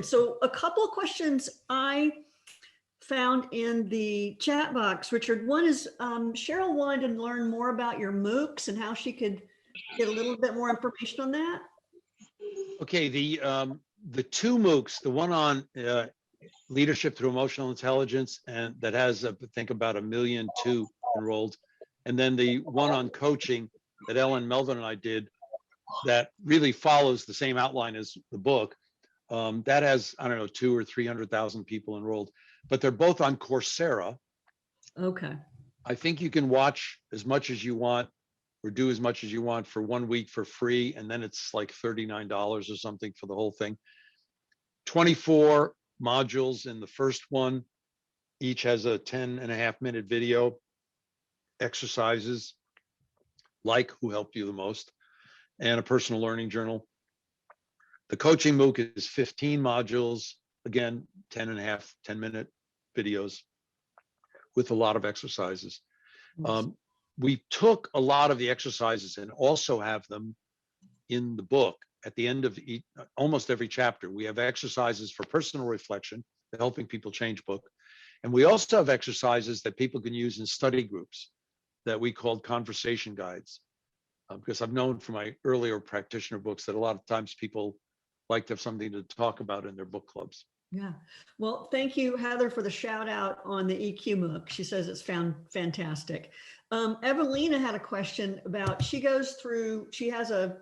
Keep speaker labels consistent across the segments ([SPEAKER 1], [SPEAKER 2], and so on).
[SPEAKER 1] So a couple of questions I found in the chat box, Richard. One is Cheryl wanted to learn more about your MOOCs and how she could get a little bit more information on that.
[SPEAKER 2] Okay, the two MOOCs, the one on leadership through emotional intelligence, and that has I think about 1.2 million enrolled, and then the one on coaching that Ellen Melvin and I did, that really follows the same outline as the book, that has, I don't know, 200,000 or 300,000 people enrolled, but they're both on Coursera.
[SPEAKER 1] Okay.
[SPEAKER 2] I think you can watch as much as you want or do as much as you want for 1 week for free, and then it's like $39 or something for the whole thing. 24 modules in the first one, each has a 10.5-minute video, exercises like who helped you the most, and a personal learning journal. The coaching MOOC is 15 modules, again, 10-minute videos with a lot of exercises. We took a lot of the exercises and also have them in the book. At the end of almost every chapter, we have exercises for personal reflection, the Helping People Change book. And we also have exercises that people can use in study groups that we called conversation guides. Because I've known from my earlier practitioner books that a lot of times people like to have something to talk about in their book clubs.
[SPEAKER 1] Yeah. Well, thank you, Heather, for the shout out on the EQ MOOC. She says it's fantastic. Evelina had a question about, she has a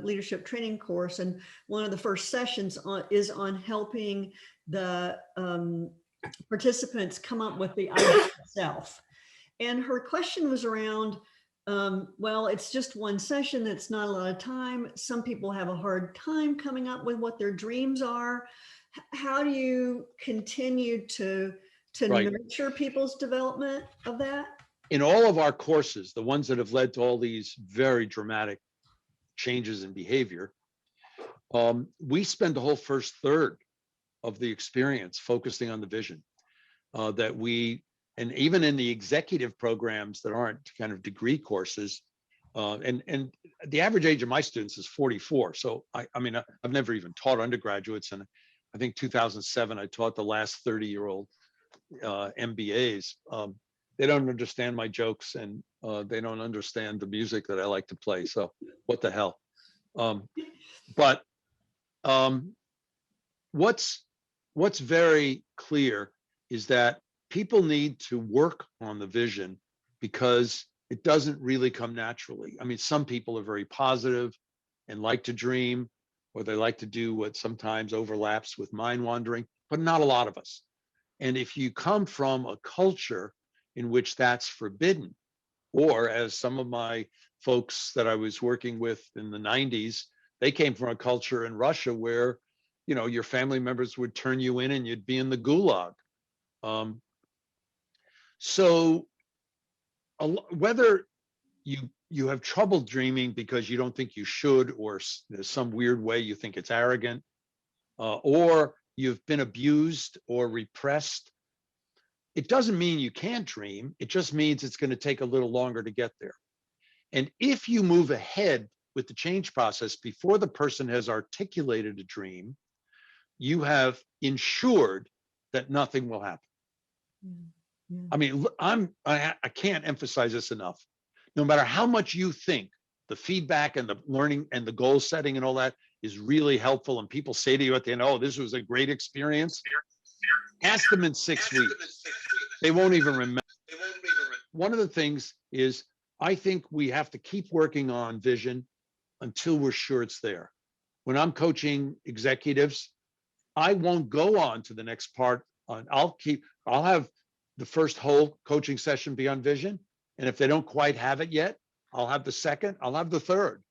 [SPEAKER 1] leadership training course, and one of the first sessions is on helping the participants come up with the idea itself. And her question was around, well, it's just one session. It's not a lot of time. Some people have a hard time coming up with what their dreams are. How do you continue to nurture people's development of that?
[SPEAKER 2] In all of our courses, the ones that have led to all these very dramatic changes in behavior, we spend the whole first third of the experience focusing on the vision and even in the executive programs that aren't kind of degree courses, and the average age of my students is 44. So I mean, I've never even taught undergraduates, and I think 2007 I taught the last 30-year-old MBAs. They don't understand my jokes, and they don't understand the music that I like to play. So what the hell? But what's very clear is that people need to work on the vision because it doesn't really come naturally. I mean, some people are very positive and like to dream, or they like to do what sometimes overlaps with mind wandering, but not a lot of us. And if you come from a culture in which that's forbidden, or as some of my folks that I was working with in the 90s, they came from a culture in Russia where, you know, your family members would turn you in and you'd be in the gulag. So whether you have trouble dreaming because you don't think you should, or there's some weird way you think it's arrogant, or you've been abused or repressed, it doesn't mean you can't dream. It just means it's going to take a little longer to get there. And if you move ahead with the change process before the person has articulated a dream, you have ensured that nothing will happen. Yeah. I mean, I can't emphasize this enough. No matter how much you think the feedback and the learning and the goal setting and all that is really helpful, and people say to you at the end, oh, this was a great experience, ask them in 6 weeks. They won't even remember. One of the things is, I think we have to keep working on vision until we're sure it's there. When I'm coaching executives, I won't go on to the next part. I'll have the first whole coaching session be on vision. And if they don't quite have it yet, I'll have the second, I'll have the third.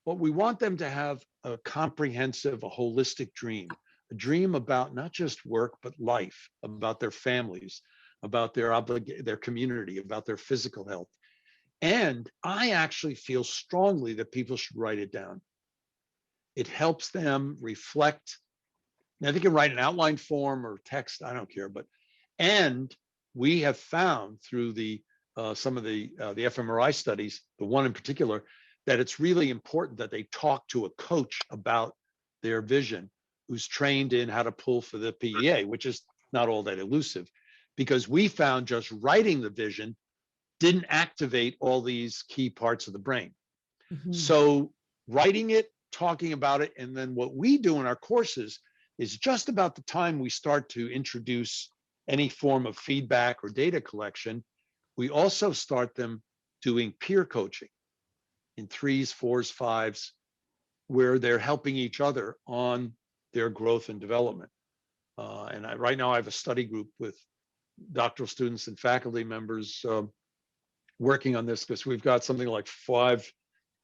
[SPEAKER 2] But we want them to have a comprehensive, a holistic dream, a dream about not just work, but life, about their families, about their community, about their physical health. And I actually feel strongly that people should write it down. It helps them reflect. Now they can write an outline form or text, I don't care, and we have found through some of the fMRI studies, the one in particular, that it's really important that they talk to a coach about their vision, who's trained in how to pull for the PEA, which is not all that elusive, because we found just writing the vision didn't activate all these key parts of the brain.
[SPEAKER 1] Mhm.
[SPEAKER 2] So writing it, talking about it, and then what we do in our courses is just about the time we start to introduce any form of feedback or data collection, we also start them doing peer coaching in 3s, 4s, 5s, where they're helping each other on their growth and development. Right now I have a study group with doctoral students and faculty members working on this, because we've got something like 5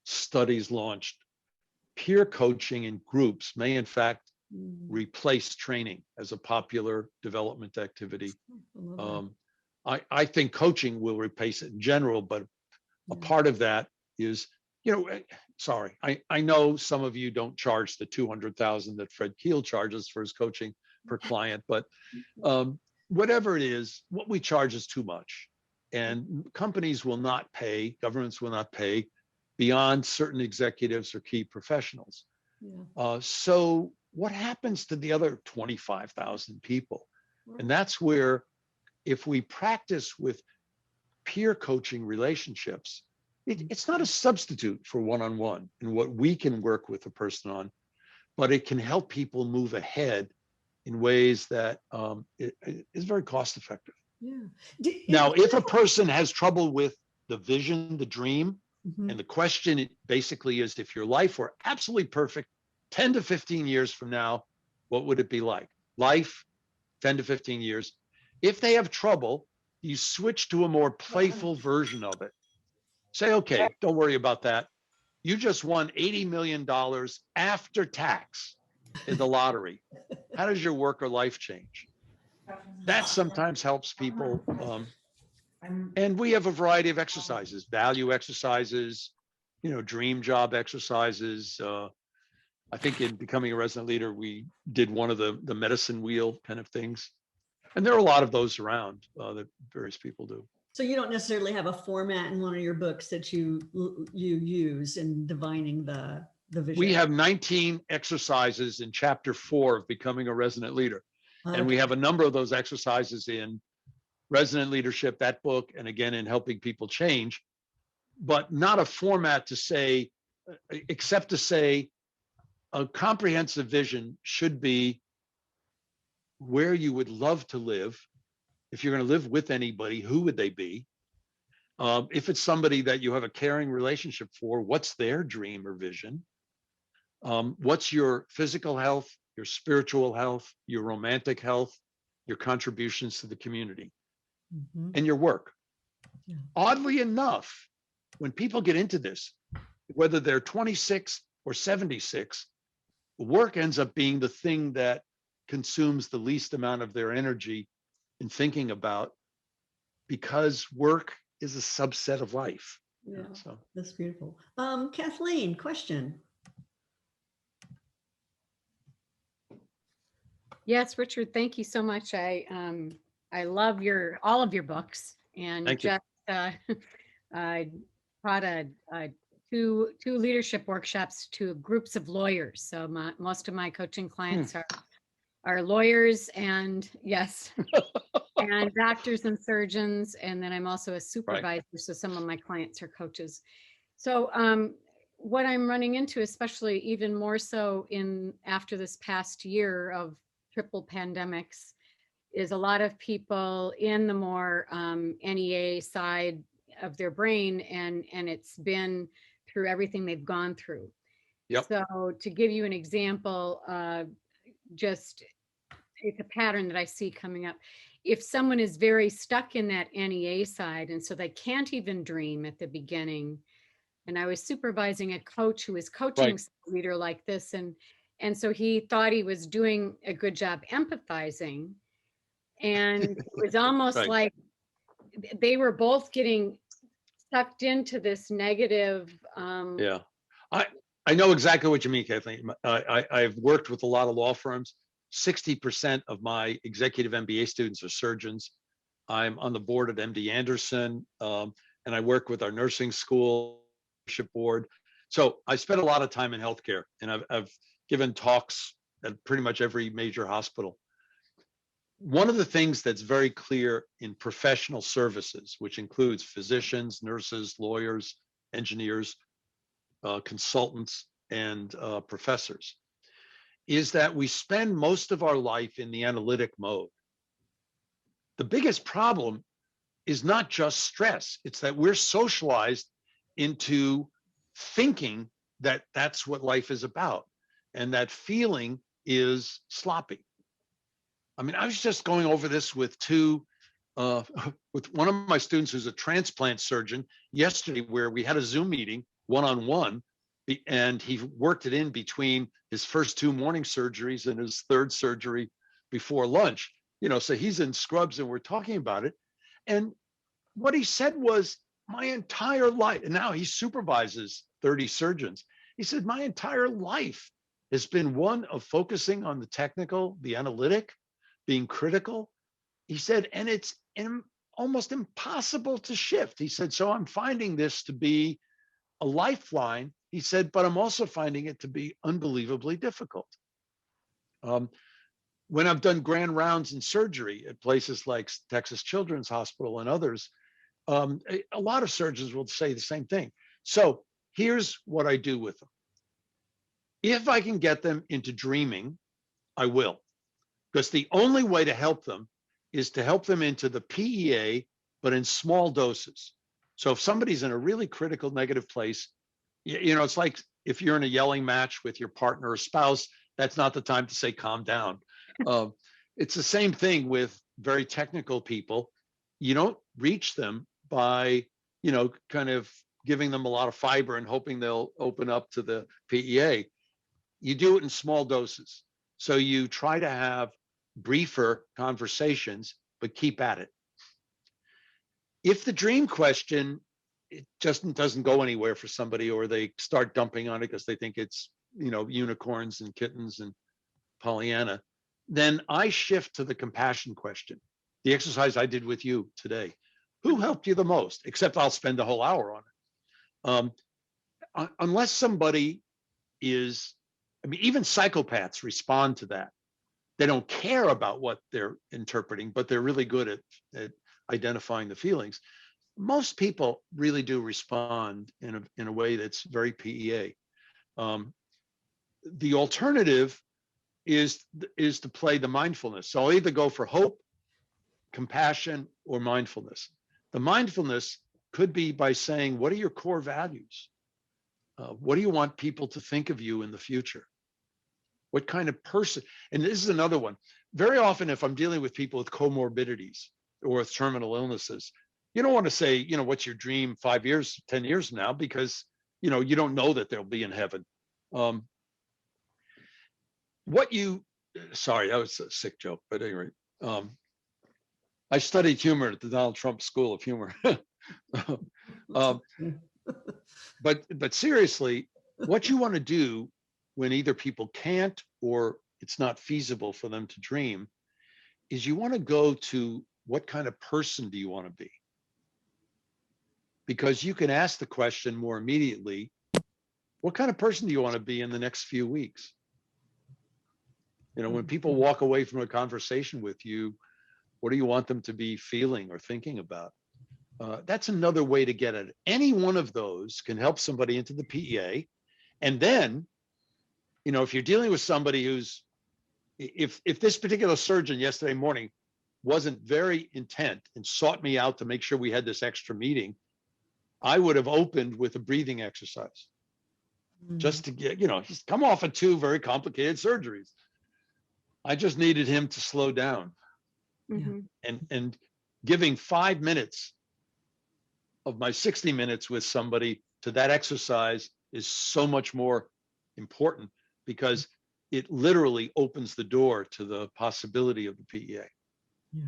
[SPEAKER 2] studies launched. Peer coaching in groups may in fact replace training as a popular development activity. I think coaching will replace it in general, but a part of that is, sorry, I know some of you don't charge the $200,000 that Fred Keel charges for his coaching per client, but whatever it is, what we charge is too much. And companies will not pay, governments will not pay beyond certain executives or key professionals. So what happens to the other 25,000 people? And that's where, if we practice with peer coaching relationships, it's not a substitute for one-on-one and what we can work with a person on, but it can help people move ahead in ways that is very cost effective. Now, if a person has trouble with the vision, the dream, and the question basically is, if your life were absolutely perfect 10 to 15 years from now, what would it be like? Life, 10 to 15 years. If they have trouble, you switch to a more playful version of it. Say, okay, don't worry about that. You just won $80 million after tax in the lottery. How does your work or life change? That sometimes helps people. And we have a variety of exercises, value exercises, dream job exercises. I think in Becoming a Resident Leader, we did one of the medicine wheel kind of things. And there are a lot of those around that various people do.
[SPEAKER 1] So you don't necessarily have a format in one of your books that you use in divining the vision?
[SPEAKER 2] We have 19 exercises in chapter 4 of Becoming a Resident Leader. Okay. And we have a number of those exercises in Resident Leadership, that book, and again in Helping People Change, but not a format to say, except to say a comprehensive vision should be where you would love to live. If you're going to live with anybody, who would they be? If it's somebody that you have a caring relationship for, what's their dream or vision? What's your physical health, your spiritual health, your romantic health, your contributions to the community, and your work? Oddly enough, when people get into this, whether they're 26 or 76, work ends up being the thing that consumes the least amount of their energy in thinking about, because work is a subset of life. So
[SPEAKER 1] that's beautiful. Kathleen, question.
[SPEAKER 3] Yes, Richard, thank you so much. I love all of your books, and
[SPEAKER 2] thank you.
[SPEAKER 3] I taught two leadership workshops to groups of lawyers. So most of my coaching clients are lawyers, and yes, and doctors and surgeons. And then I'm also a supervisor. Right. So some of my clients are coaches. So what I'm running into, especially even more so after this past year of triple pandemics, is a lot of people in the more NEA side of their brain, and it's been through everything they've gone through.
[SPEAKER 2] Yep.
[SPEAKER 3] So to give you an example, just it's a pattern that I see coming up. If someone is very stuck in that NEA side, and so they can't even dream at the beginning, and I was supervising a coach who was coaching a leader like this, and so he thought he was doing a good job empathizing, and it was almost like they were both getting sucked into this negative.
[SPEAKER 2] I know exactly what you mean, Kathleen. I've worked with a lot of law firms. 60% of my executive MBA students are surgeons. I'm on the board at MD Anderson, and I work with our nursing school board. So I spent a lot of time in healthcare, and I've given talks at pretty much every major hospital. One of the things that's very clear in professional services, which includes physicians, nurses, lawyers, engineers, consultants, and professors, is that we spend most of our life in the analytic mode. The biggest problem is not just stress. It's that we're socialized into thinking that that's what life is about. And that feeling is sloppy. I mean, I was just going over this with with one of my students who's a transplant surgeon yesterday, where we had a Zoom meeting one-on-one, and he worked it in between his first 2 morning surgeries and his 3rd surgery before lunch. So he's in scrubs and we're talking about it. And what he said was, my entire life, and now he supervises 30 surgeons. He said, my entire life has been one of focusing on the technical, the analytic, being critical. He said, and it's almost impossible to shift. He said, so I'm finding this to be a lifeline. He said, but I'm also finding it to be unbelievably difficult. When I've done grand rounds in surgery at places like Texas Children's Hospital and others, a lot of surgeons will say the same thing. So here's what I do with them. If I can get them into dreaming, I will. Because the only way to help them is to help them into the PEA, but in small doses. So if somebody's in a really critical negative place, it's like if you're in a yelling match with your partner or spouse, that's not the time to say, calm down. It's the same thing with very technical people. You don't reach them by, kind of giving them a lot of fiber and hoping they'll open up to the PEA. You do it in small doses. So you try to have briefer conversations, but keep at it. If the dream question, it just doesn't go anywhere for somebody, or they start dumping on it because they think it's, unicorns and kittens and Pollyanna, then I shift to the compassion question. The exercise I did with you today. Who helped you the most? Except I'll spend a whole hour on it. Unless somebody is, even psychopaths respond to that. They don't care about what they're interpreting, but they're really good at identifying the feelings. Most people really do respond in a way that's very PEA. The alternative is to play the mindfulness. So I'll either go for hope, compassion, or mindfulness. The mindfulness could be by saying, what are your core values? What do you want people to think of you in the future? What kind of person? And this is another one. Very often, if I'm dealing with people with comorbidities or with terminal illnesses, you don't want to say, what's your dream 5 years, 10 years from now, because, you don't know that they'll be in heaven. Sorry, that was a sick joke, but anyway, I studied humor at the Donald Trump School of Humor. But seriously, what you want to do when either people can't or it's not feasible for them to dream is you want to go to, what kind of person do you want to be? Because you can ask the question more immediately, what kind of person do you want to be in the next few weeks? When people walk away from a conversation with you, what do you want them to be feeling or thinking about? That's another way to get at it. Any one of those can help somebody into the PEA. And then, if you're dealing with somebody who's, if this particular surgeon yesterday morning wasn't very intent and sought me out to make sure we had this extra meeting, I would have opened with a breathing exercise. Just to get, he's come off of 2 very complicated surgeries. I just needed him to slow down.
[SPEAKER 3] Mm-hmm.
[SPEAKER 2] And giving 5 minutes of my 60 minutes with somebody to that exercise is so much more important, because it literally opens the door to the possibility of the PEA.
[SPEAKER 1] Yeah.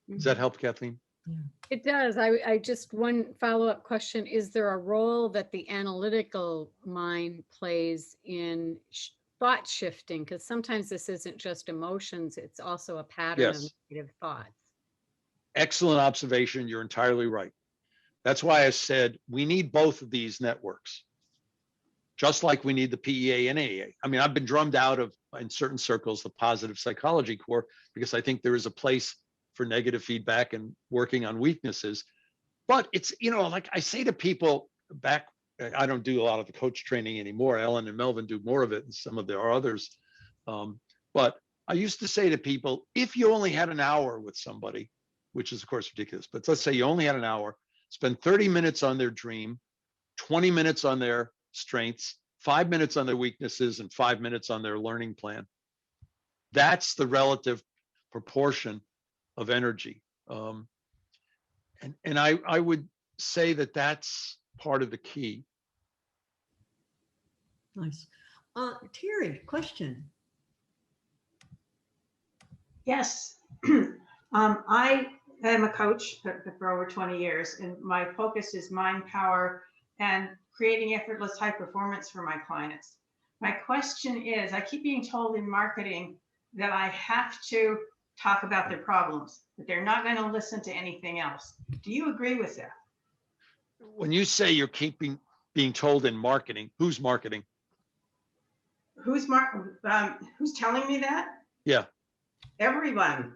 [SPEAKER 2] Does that help, Kathleen?
[SPEAKER 1] Yeah.
[SPEAKER 3] It does. I just, one follow-up question. Is there a role that the analytical mind plays in thought shifting? Because sometimes this isn't just emotions, it's also a pattern of negative thoughts.
[SPEAKER 2] Excellent observation. You're entirely right. That's why I said we need both of these networks. just like we need the PEA and AA. I mean, I've been drummed out of, in certain circles, the positive psychology core, because I think there is a place for negative feedback and working on weaknesses. But it's, like I say to people back, I don't do a lot of the coach training anymore. Ellen and Melvin do more of it, and some of there are others. But I used to say to people, if you only had an hour with somebody, which is of course ridiculous, but let's say you only had an hour, spend 30 minutes on their dream, 20 minutes on their strengths, 5 minutes on their weaknesses, and 5 minutes on their learning plan. That's the relative proportion of energy. And I would say that that's part of the key.
[SPEAKER 1] Nice. Terry, question.
[SPEAKER 4] Yes. I am a coach for over 20 years, and my focus is mind power and creating effortless high performance for my clients. My question is, I keep being told in marketing that I have to talk about their problems, that they're not going to listen to anything else. Do you agree with that?
[SPEAKER 2] When you say you're being told in marketing, who's marketing?
[SPEAKER 4] Who's telling me that?
[SPEAKER 2] Yeah.
[SPEAKER 4] Everyone.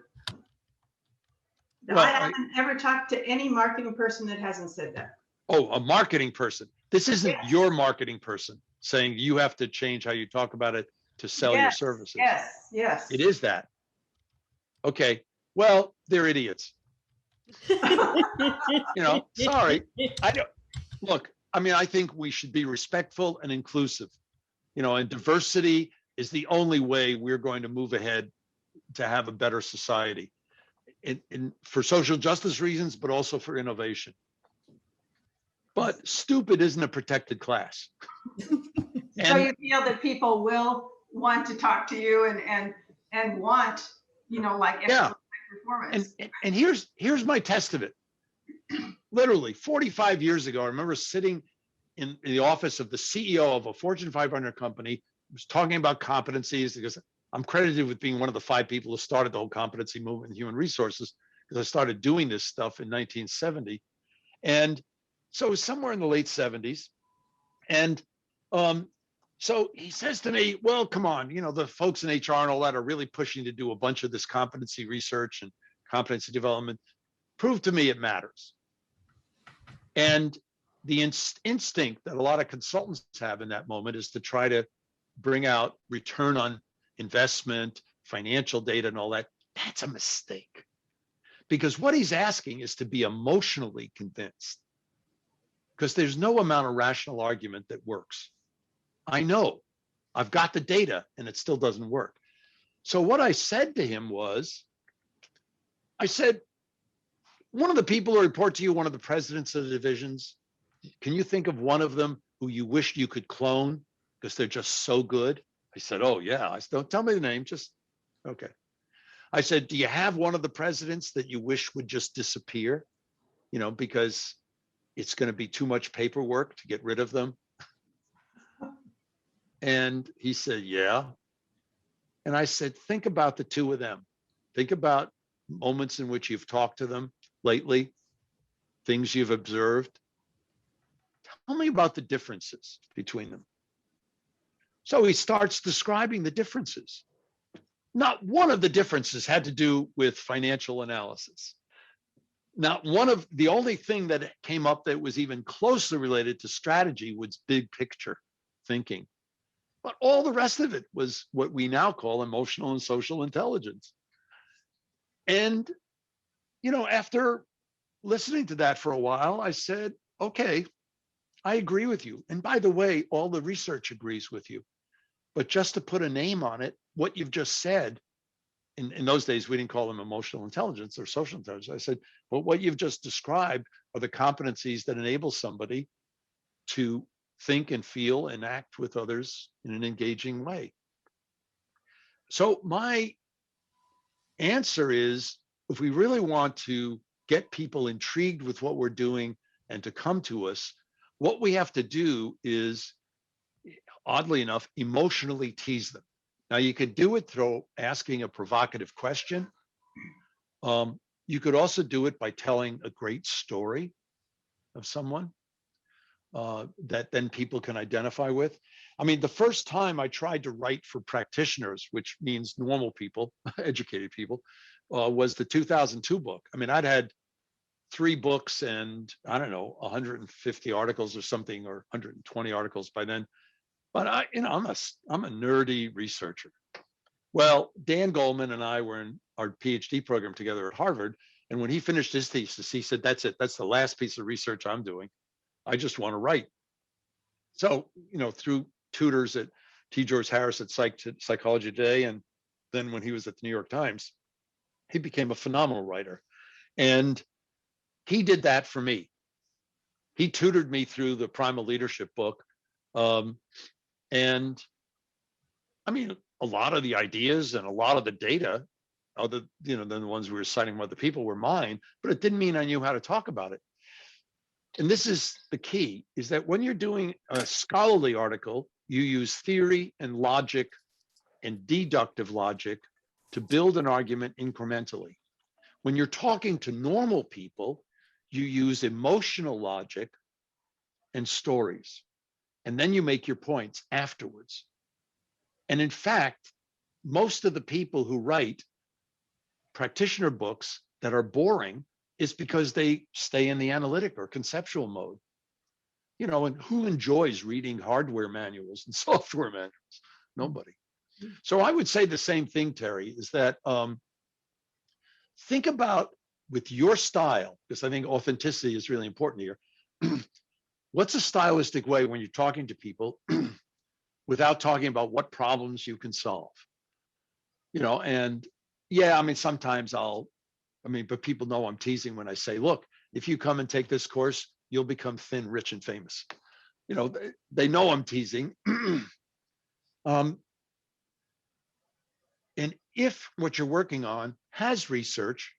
[SPEAKER 2] Well,
[SPEAKER 4] I haven't ever talked to any marketing person that hasn't said that.
[SPEAKER 2] Oh, a marketing person. This isn't your marketing person saying you have to change how you talk about it to sell your services.
[SPEAKER 4] Yes.
[SPEAKER 2] It is that. Okay. Well, they're idiots. Sorry. I don't look. I mean, I think we should be respectful and inclusive. And diversity is the only way we're going to move ahead to have a better society, for social justice reasons, but also for innovation. But stupid isn't a protected class.
[SPEAKER 4] So you feel that people will want to talk to you and want, performance.
[SPEAKER 2] And here's my test of it. Literally 45 years ago, I remember sitting in the office of the CEO of a Fortune 500 company, was talking about competencies, because I'm credited with being one of the 5 people who started the whole competency movement in human resources, because I started doing this stuff in 1970. And so it was somewhere in the late 70s. And so he says to me, well, come on, the folks in HR and all that are really pushing to do a bunch of this competency research and competency development. Prove to me it matters. And the instinct that a lot of consultants have in that moment is to try to bring out return on investment, financial data and all that. That's a mistake. Because what he's asking is to be emotionally convinced. Because there's no amount of rational argument that works. I know. I've got the data and it still doesn't work. So what I said to him was, I said, one of the people who report to you, one of the presidents of the divisions, can you think of one of them who you wish you could clone because they're just so good? I said, oh yeah. I said, don't tell me the name, just, okay. I said, do you have one of the presidents that you wish would just disappear? Because it's going to be too much paperwork to get rid of them. And he said, yeah. And I said, think about the 2 of them. Think about moments in which you've talked to them lately, things you've observed. Tell me about the differences between them. So he starts describing the differences. Not one of the differences had to do with financial analysis. Not one of the only thing that came up that was even closely related to strategy was big picture thinking. But all the rest of it was what we now call emotional and social intelligence. And, after listening to that for a while, I said, okay, I agree with you. And by the way, all the research agrees with you. But just to put a name on it, what you've just said, in those days, we didn't call them emotional intelligence or social intelligence. I said, well, what you've just described are the competencies that enable somebody to think and feel and act with others in an engaging way. So my answer is, if we really want to get people intrigued with what we're doing and to come to us, what we have to do is, oddly enough, emotionally tease them. Now, you could do it through asking a provocative question. You could also do it by telling a great story of someone. that then people can identify with. I mean, the first time I tried to write for practitioners, which means normal people, educated people, was the 2002 book. I mean, I'd had 3 books and I don't know, 150 articles or something, or 120 articles by then. But I'm a nerdy researcher. Well, Dan Goleman and I were in our PhD program together at Harvard. And when he finished his thesis, he said, that's it. That's the last piece of research I'm doing. I just want to write. So, through tutors at T. George Harris at Psychology Today, and then when he was at the New York Times, he became a phenomenal writer. And he did that for me. He tutored me through the Primal Leadership book. And I mean, a lot of the ideas and a lot of the data, other, than the ones we were citing from other people, were mine, but it didn't mean I knew how to talk about it. And this is the key, is that when you're doing a scholarly article, you use theory and logic and deductive logic to build an argument incrementally. When you're talking to normal people, you use emotional logic and stories, and then you make your points afterwards. And in fact, most of the people who write practitioner books that are boring is because they stay in the analytic or conceptual mode. And who enjoys reading hardware manuals and software manuals? Nobody. So I would say the same thing, Terry, is that think about, with your style, because I think authenticity is really important here. What's a stylistic way when you're talking to people without talking about what problems you can solve? And yeah, I mean, sometimes but people know I'm teasing when I say, look, if you come and take this course, you'll become thin, rich, and famous. They know I'm teasing. And if what you're working on has research,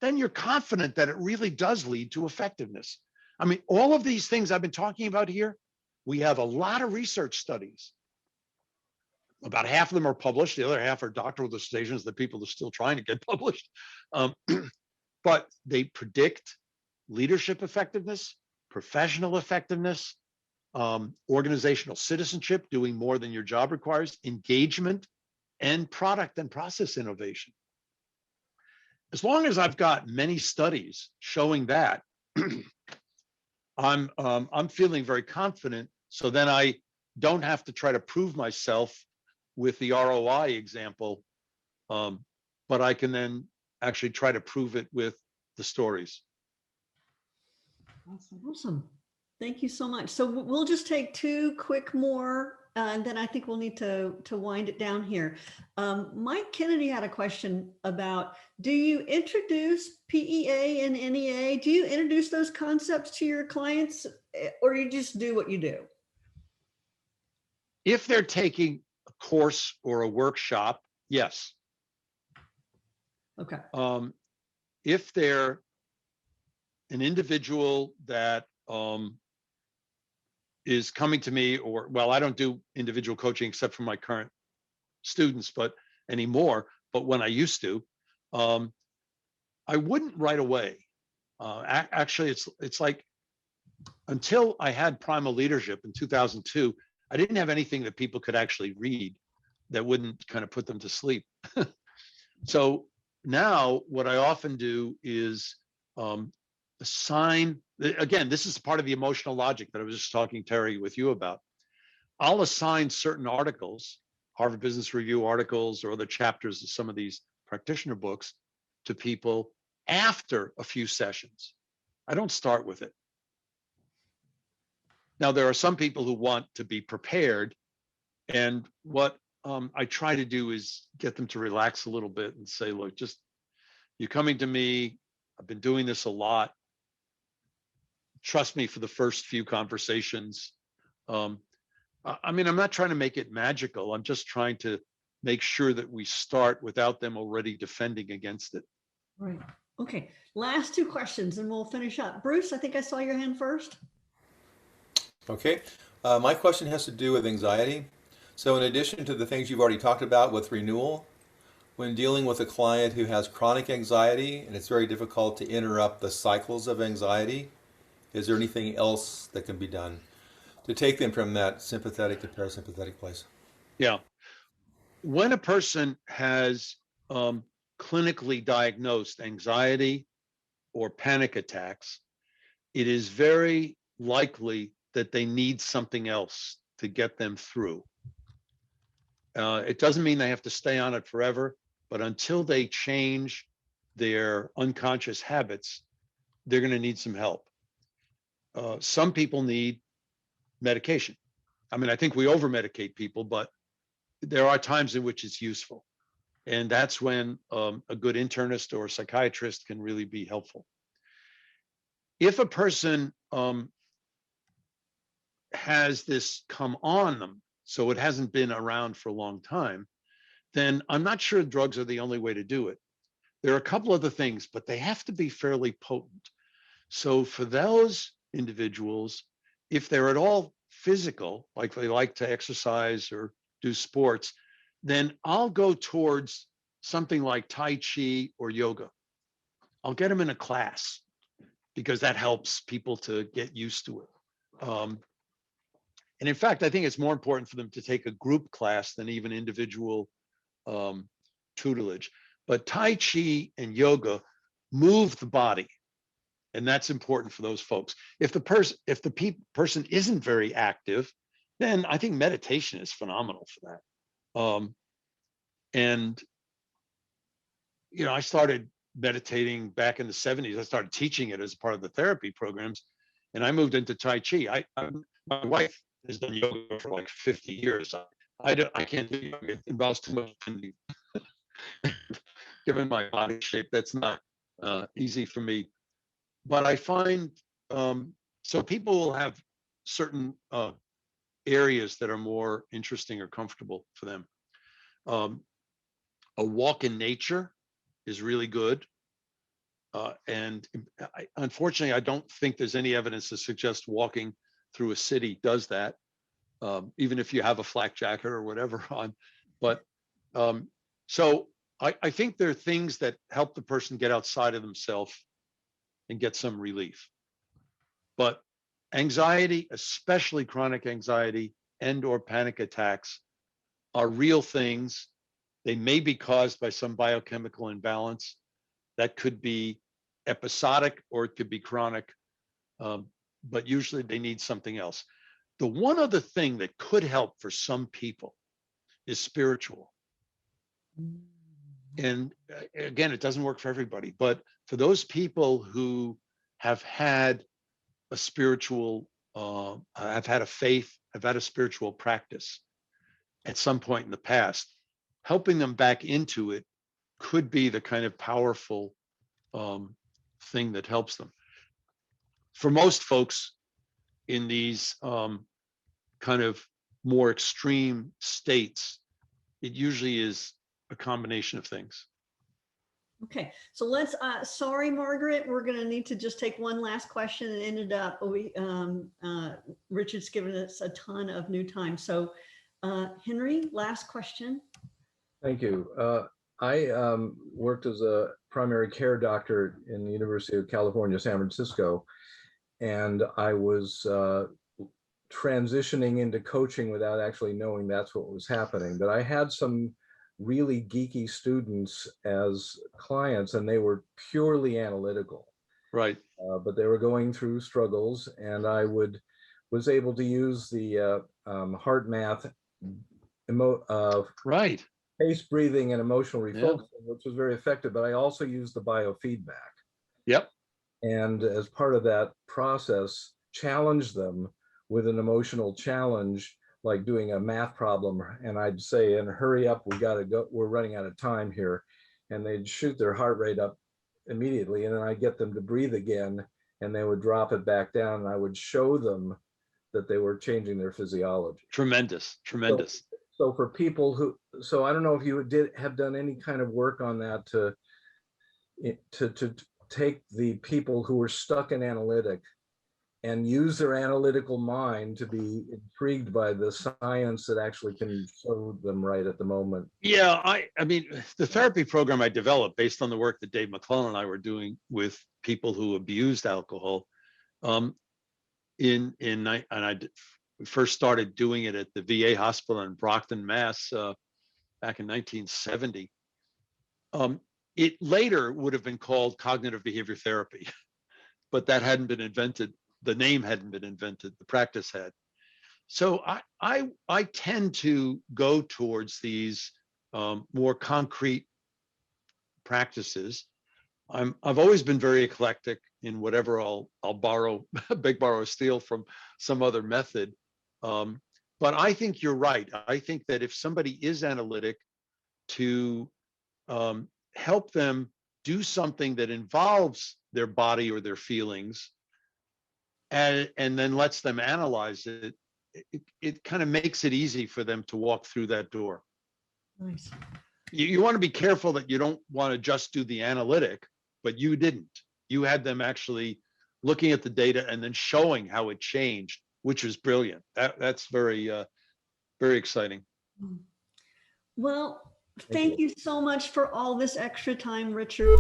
[SPEAKER 2] then you're confident that it really does lead to effectiveness. I mean, all of these things I've been talking about here, we have a lot of research studies. About half of them are published. The other half are doctoral dissertations that people are still trying to get published. But they predict leadership effectiveness, professional effectiveness, organizational citizenship, doing more than your job requires, engagement, and product and process innovation. As long as I've got many studies showing that, I'm feeling very confident. So then I don't have to try to prove myself with the ROI example, but I can then actually try to prove it with the stories.
[SPEAKER 1] Awesome. Thank you so much. So we'll just take 2 quick more, and then I think we'll need to wind it down here. Mike Kennedy had a question about, do you introduce PEA and NEA? Do you introduce those concepts to your clients, or you just do what you do?
[SPEAKER 2] If they're taking a course or a workshop, yes.
[SPEAKER 1] Okay.
[SPEAKER 2] If they're an individual that is coming to me, I don't do individual coaching except for my current students, but when I used to, I wouldn't right away. Actually, it's like, until I had Primal Leadership in 2002, I didn't have anything that people could actually read that wouldn't kind of put them to sleep. So now what I often do is assign, again, this is part of the emotional logic that I was just talking, Terry, with you about. I'll assign certain articles, Harvard Business Review articles or other chapters of some of these practitioner books, to people after a few sessions. I don't start with it. Now, there are some people who want to be prepared, and what I try to do is get them to relax a little bit and say, look, just, you're coming to me, I've been doing this a lot. Trust me for the first few conversations. I mean, I'm not trying to make it magical. I'm just trying to make sure that we start without them already defending against it.
[SPEAKER 1] Right. Okay. Last 2 questions and we'll finish up. Bruce, I think I saw your hand first.
[SPEAKER 5] Okay. My question has to do with anxiety. So in addition to the things you've already talked about with renewal, when dealing with a client who has chronic anxiety and it's very difficult to interrupt the cycles of anxiety, Is there anything else that can be done to take them from that sympathetic to parasympathetic place?
[SPEAKER 2] Yeah. When a person has clinically diagnosed anxiety or panic attacks, it is very likely that they need something else to get them through. It doesn't mean they have to stay on it forever, but until they change their unconscious habits, they're going to need some help. Some people need medication. I mean, I think we over-medicate people, but there are times in which it's useful. And that's when a good internist or psychiatrist can really be helpful. If a person has this come on them, so it hasn't been around for a long time, then I'm not sure drugs are the only way to do it. There are a couple other things, but they have to be fairly potent. So for those individuals, if they're at all physical, like they like to exercise or do sports, then I'll go towards something like Tai Chi or yoga. I'll get them in a class because that helps people to get used to it. And in fact, I think it's more important for them to take a group class than even individual tutelage. But Tai Chi and yoga move the body, and that's important for those folks. If the person isn't very active, then I think meditation is phenomenal for that. And you know, I started meditating back in the 70s. I started teaching it as part of the therapy programs, and I moved into Tai Chi. My wife has done yoga for like 50 years. I can't do yoga. It involves too much bending. Given my body shape, that's not easy for me. But I find, so people will have certain areas that are more interesting or comfortable for them. A walk in nature is really good. And unfortunately, I don't think there's any evidence to suggest walking through a city does that, even if you have a flak jacket or whatever on. But so I think there are things that help the person get outside of themselves and get some relief. But anxiety, especially chronic anxiety and or panic attacks, are real things. They may be caused by some biochemical imbalance. That could be episodic or it could be chronic, but usually they need something else. The one other thing that could help for some people is spiritual. And again, it doesn't work for everybody, but for those people who have had a spiritual, have had a faith, have had a spiritual practice at some point in the past, helping them back into it could be the kind of powerful thing that helps them. For most folks in these kind of more extreme states, it usually is a combination of things.
[SPEAKER 1] Okay, so let's, sorry, Margaret, we're gonna need to just take one last question and end it up. Richard's given us a ton of new time. So Henry, last question.
[SPEAKER 6] Thank you. I worked as a primary care doctor in the University of California, San Francisco, and I was transitioning into coaching without actually knowing that's what was happening. But I had some really geeky students as clients, and they were purely analytical.
[SPEAKER 2] Right.
[SPEAKER 6] But they were going through struggles, and I was able to use the heart math,
[SPEAKER 2] Right.
[SPEAKER 6] pace breathing and emotional refocusing, which was very effective. But I also used the biofeedback.
[SPEAKER 2] Yep.
[SPEAKER 6] And as part of that process, challenge them with an emotional challenge, like doing a math problem. And I'd say, and hurry up, we got to go, we're running out of time here. And they'd shoot their heart rate up immediately. And then I'd get them to breathe again, and they would drop it back down. And I would show them that they were changing their physiology.
[SPEAKER 2] Tremendous, tremendous.
[SPEAKER 6] So for people who, so I don't know if you have done any kind of work on that to take the people who are stuck in analytic and use their analytical mind to be intrigued by the science that actually can show them right at the moment.
[SPEAKER 2] Yeah, I mean, the therapy program I developed based on the work that Dave McClellan and I were doing with people who abused alcohol And we first started doing it at the VA hospital in Brockton, Mass, back in 1970. It later would have been called cognitive behavior therapy, but that hadn't been invented. The name hadn't been invented. The practice had. So I tend to go towards these more concrete practices. I've always been very eclectic in whatever I'll borrow, borrow or steal from some other method. But I think you're right. I think that if somebody is analytic, to help them do something that involves their body or their feelings, and then lets them analyze it, it kind of makes it easy for them to walk through that door.
[SPEAKER 1] Nice.
[SPEAKER 2] You want to be careful that you don't want to just do the analytic, but you didn't. You had them actually looking at the data and then showing how it changed, which was brilliant. That's very, very exciting.
[SPEAKER 1] Well, thank you so much for all this extra time, Richard.